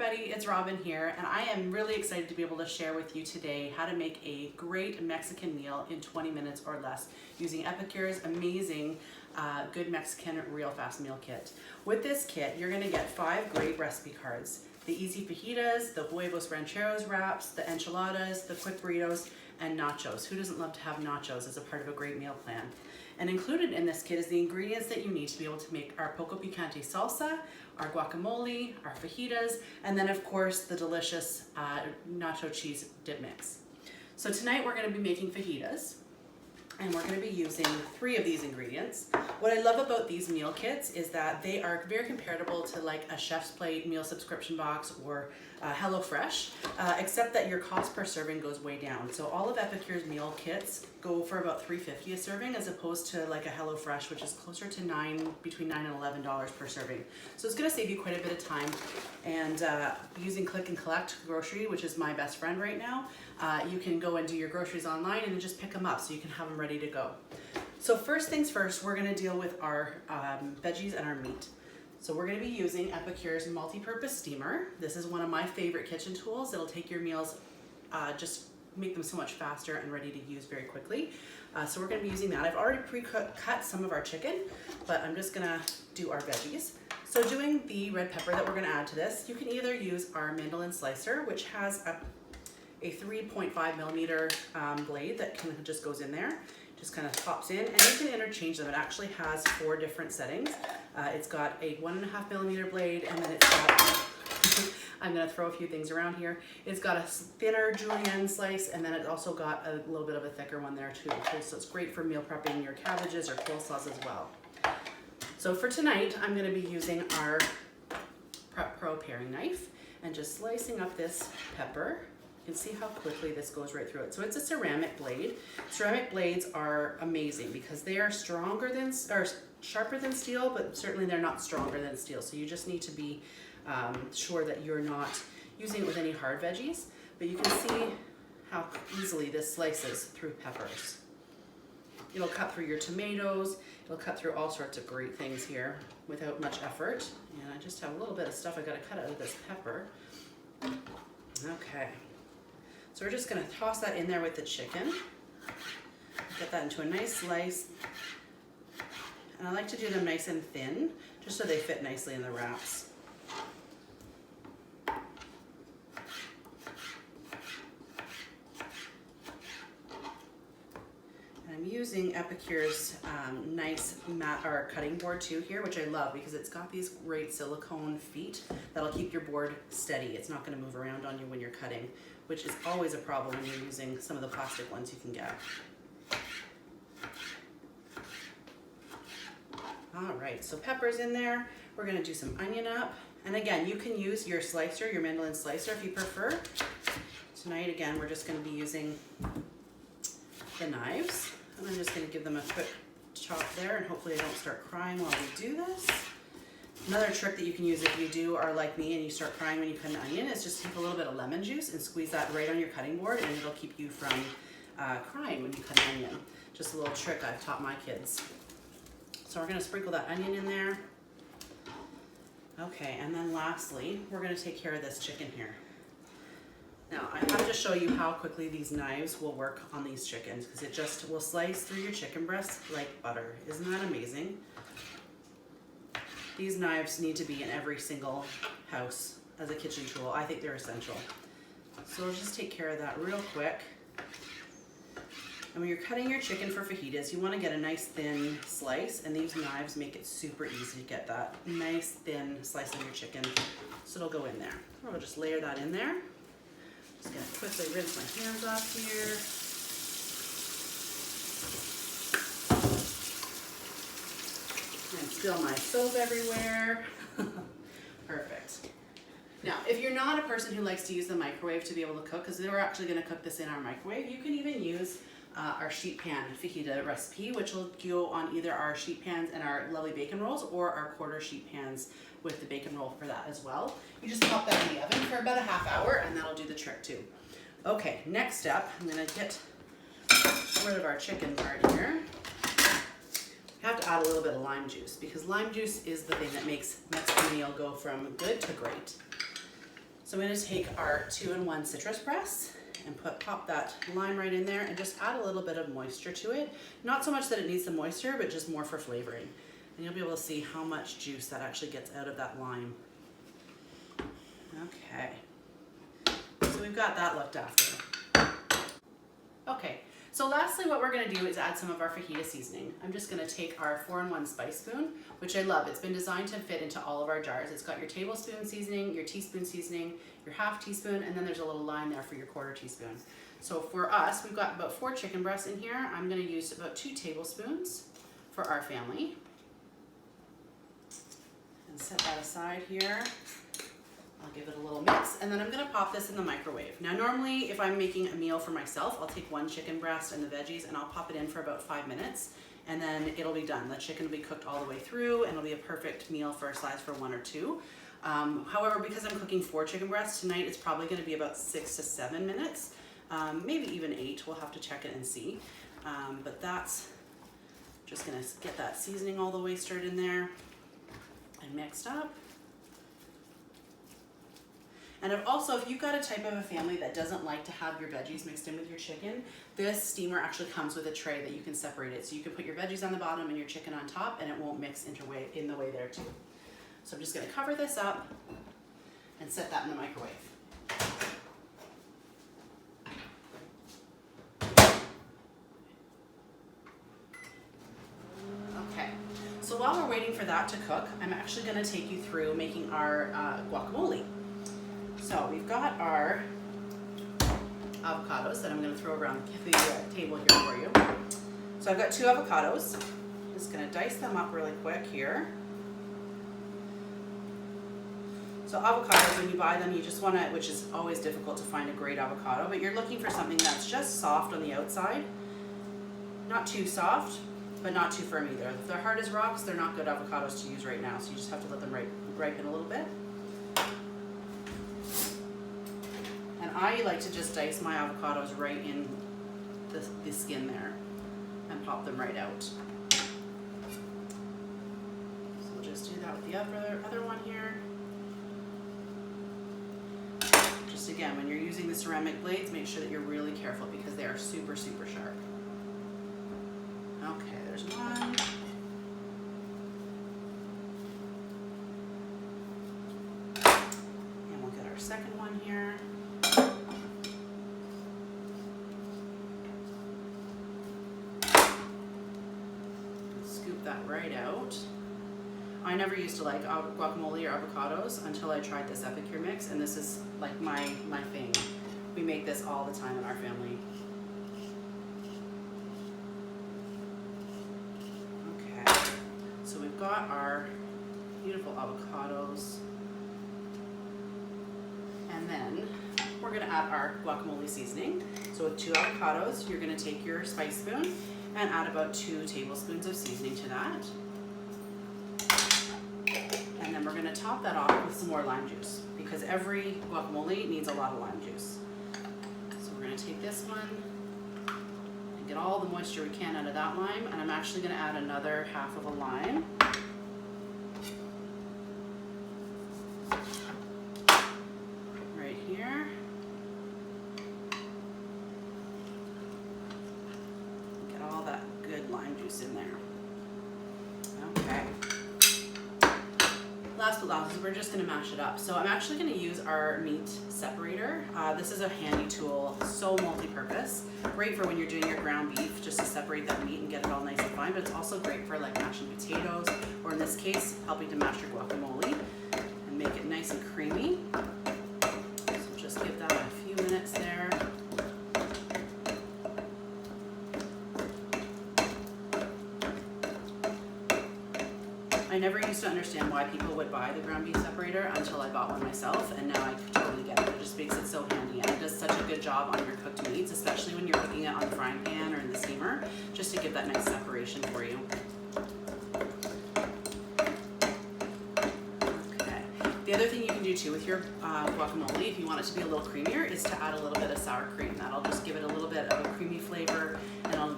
everybody, it's Robin here, and I am really excited to be able to share with you today how to make a great Mexican meal in 20 minutes or less using Epicure's amazing Good Mexican Real Fast Meal Kit. With this kit, you're going to get 5 great recipe cards: the easy fajitas, the huevos rancheros wraps, the enchiladas, the quick burritos, and nachos. Who doesn't love to have nachos as a part of a great meal plan? And included in this kit is the ingredients that you need to be able to make our poco picante salsa, our guacamole, our fajitas, and then of course the delicious nacho cheese dip mix. So tonight we're going to be making fajitas, and we're going to be using 3 of these ingredients. What I love about these meal kits is that they are very comparable to like a Chef's Plate meal subscription box or HelloFresh, except that your cost per serving goes way down. So all of Epicure's meal kits go for about $3.50 a serving, as opposed to like a HelloFresh, which is closer to between $9 and $11 per serving. So it's going to save you quite a bit of time. And using Click and Collect Grocery, which is my best friend right now, you can go and do your groceries online and then just pick them up so you can have them ready to go. So first things first, we're going to deal with our veggies and our meat. So we're going to be using Epicure's multi-purpose steamer. This is one of my favorite kitchen tools. It'll take your meals, just make them so much faster and ready to use very quickly. So we're going to be using that. I've already pre-cut some of our chicken, but I'm just going to do our veggies. So doing the red pepper that we're going to add to this, you can either use our mandolin slicer, which has a 3.5 millimeter blade that just goes in there. Just kind of pops in, and you can interchange them. It actually has 4 different settings. It's got a 1.5 millimeter blade, and then it's got, I'm gonna throw a few things around here. It's got a thinner julienne slice, and then it's also got a little bit of a thicker one there too. So it's great for meal prepping your cabbages or coleslaws as well. So for tonight, I'm gonna be using our Prep Pro paring knife and just slicing up this pepper. You can see how quickly this goes right through it. So it's a ceramic blade. Ceramic blades are amazing because they are sharper than steel, but certainly they're not stronger than steel. So you just need to be sure that you're not using it with any hard veggies. But you can see how easily this slices through peppers. It'll cut through your tomatoes. It'll cut through all sorts of great things here without much effort. And I just have a little bit of stuff I gotta cut out of this pepper. Okay. So we're just going to toss that in there with the chicken. Get that into a nice slice. And I like to do them nice and thin, just so they fit nicely in the wraps. And I'm using Epicure's nice cutting board too here, which I love because it's got these great silicone feet that'll keep your board steady. It's not going to move around on you when you're cutting, which is always a problem when you're using some of the plastic ones you can get. All right, so pepper's in there. We're gonna do some onion up. And again, you can use your slicer, your mandolin slicer if you prefer. Tonight, again, we're just gonna be using the knives. And I'm just gonna give them a quick chop there, and hopefully I don't start crying while we do this. Another trick that you can use if you are like me and you start crying when you cut an onion is just take a little bit of lemon juice and squeeze that right on your cutting board, and it'll keep you from crying when you cut an onion. Just a little trick I've taught my kids. So we're going to sprinkle that onion in there. Okay, and then lastly, we're going to take care of this chicken here. Now, I have to show you how quickly these knives will work on these chickens, because it just will slice through your chicken breast like butter. Isn't that amazing? These knives need to be in every single house as a kitchen tool. I think they're essential. So we'll just take care of that real quick. And when you're cutting your chicken for fajitas, you want to get a nice thin slice, and these knives make it super easy to get that nice thin slice of your chicken. So it'll go in there. We'll just layer that in there. Just gonna quickly rinse my hands off here. And spill my soap everywhere. Perfect. Now, if you're not a person who likes to use the microwave to be able to cook, because we're actually going to cook this in our microwave, you can even use our sheet pan fajita recipe, which will go on either our sheet pans and our lovely bacon rolls, or our quarter sheet pans with the bacon roll for that as well. You just pop that in the oven for about a ½ hour, and that'll do the trick too. Okay, next step, I'm going to get rid of our chicken part here. You have to add a little bit of lime juice, because lime juice is the thing that makes Mexican meal go from good to great. So I'm going to take our 2-in-1 citrus press and pop that lime right in there and just add a little bit of moisture to it. Not so much that it needs the moisture, but just more for flavoring. And you'll be able to see how much juice that actually gets out of that lime. Okay, so we've got that looked after. Okay, so lastly what we're going to do is add some of our fajita seasoning. I'm just going to take our 4-in-1 spice spoon, which I love. It's been designed to fit into all of our jars. It's got your tablespoon seasoning, your teaspoon seasoning, your half teaspoon, and then there's a little line there for your 1/4 teaspoon. So for us, we've got about 4 chicken breasts in here. I'm going to use about 2 tablespoons for our family. And set that aside here. I'll give it a little mix, and then I'm going to pop this in the microwave. Now normally if I'm making a meal for myself, I'll take 1 chicken breast and the veggies and I'll pop it in for about 5 minutes, and then it'll be done. The chicken will be cooked all the way through and it'll be a perfect meal for a size for 1 or 2. However, because I'm cooking 4 chicken breasts tonight, it's probably going to be about 6 to 7 minutes, maybe even 8. We'll have to check it and see. But that's just going to get that seasoning all the way stirred in there and mixed up. And also, if you've got a type of a family that doesn't like to have your veggies mixed in with your chicken, this steamer actually comes with a tray that you can separate it. So you can put your veggies on the bottom and your chicken on top, and it won't mix in the way there too. So I'm just going to cover this up and set that in the microwave. Okay, so while we're waiting for that to cook, I'm actually going to take you through making our guacamole. So we've got our avocados that I'm going to throw around the table here for you. So I've got 2 avocados. I'm just going to dice them up really quick here. So avocados, when you buy them, you just want to, which is always difficult to find a great avocado, but you're looking for something that's just soft on the outside. Not too soft, but not too firm either. If they're hard as rocks, they're not good avocados to use right now, so you just have to let them ripen a little bit. And I like to just dice my avocados right in the skin there and pop them right out. So we'll just do that with the other one here. Just again, when you're using the ceramic blades, make sure that you're really careful because they are super, super sharp. Okay, there's one. And we'll get our second one here. That right out. I never used to like guacamole or avocados until I tried this Epicure mix, and this is like my thing. We make this all the time in our family. Okay, so we've got our beautiful avocados, and then we're going to add our guacamole seasoning. So with 2 avocados, you're going to take your spice spoon and add about 2 tablespoons of seasoning to that. And then we're going to top that off with some more lime juice because every guacamole needs a lot of lime juice. So we're going to take this one and get all the moisture we can out of that lime, and I'm actually going to add another half of a lime. Right here. Lime juice in there. Okay. Last but not least, we're just going to mash it up. So I'm actually going to use our meat separator. This is a handy tool, so multi-purpose. Great for when you're doing your ground beef, just to separate that meat and get it all nice and fine, but it's also great for like mashing potatoes, or in this case, helping to mash your guacamole and make it nice and creamy. So just give that a few minutes there. I never used to understand why people would buy the ground beef separator until I bought one myself, and now I totally get it. It just makes it so handy, and it does such a good job on your cooked meats, especially when you're cooking it on the frying pan or in the steamer, just to give that nice separation for you. Okay. The other thing you can do too with your guacamole, if you want it to be a little creamier, is to add a little bit of sour cream. That'll just give it a little bit of a creamy flavor, and it'll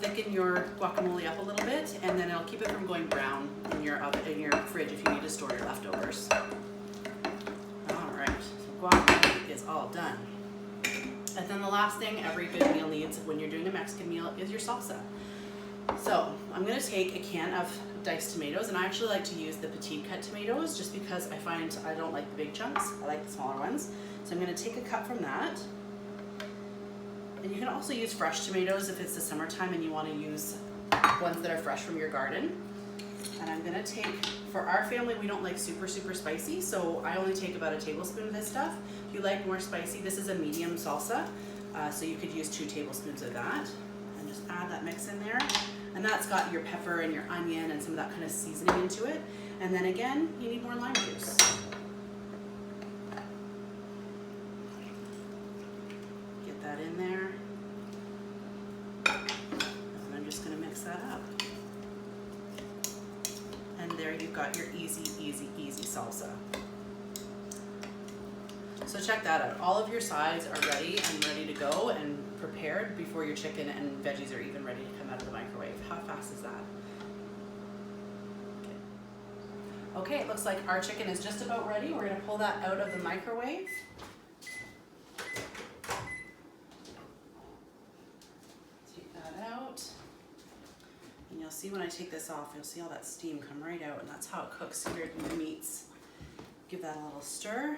thicken your guacamole up a little bit, and then it'll keep it from going brown in your fridge if you need to store your leftovers. All right, so all done. And then the last thing every good meal needs when you're doing a Mexican meal is your salsa. So I'm gonna take a can of diced tomatoes, and I actually like to use the petite cut tomatoes just because I find I don't like the big chunks, I like the smaller ones. So I'm gonna take a cup from that. And you can also use fresh tomatoes if it's the summertime and you wanna use ones that are fresh from your garden. And I'm gonna take, for our family, we don't like super spicy, so I only take about a tablespoon of this stuff. If you like more spicy, this is a medium salsa, so you could use 2 tablespoons of that. And just add that mix in there. And that's got your pepper and your onion and some of that kind of seasoning into it. And then again, you need more lime juice. Get that in there. And I'm just gonna mix that up. And there you've got your easy salsa. So check that out. All of your sides are ready to go and prepared before your chicken and veggies are even ready to come out of the microwave. How fast is that? Okay, it looks like our chicken is just about ready. We're gonna pull that out of the microwave. Take that out. And you'll see when I take this off, you'll see all that steam come right out, and that's how it cooks here in the meats. Give that a little stir.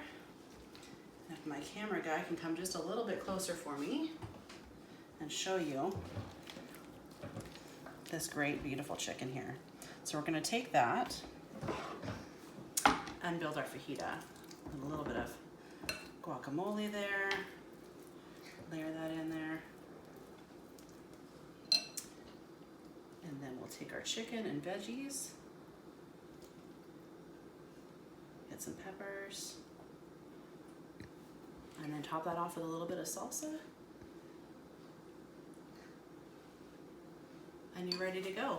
And if my camera guy can come just a little bit closer for me and show you this great, beautiful chicken here. So we're gonna take that and build our fajita. A little bit of guacamole there. Layer that in there. And then we'll take our chicken and veggies. Get some peppers. And then top that off with a little bit of salsa. And you're ready to go.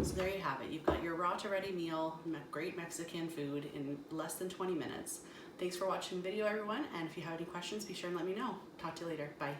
So there you have it. You've got your raw to ready meal, great Mexican food in less than 20 minutes. Thanks for watching the video, everyone. And if you have any questions, be sure and let me know. Talk to you later. Bye.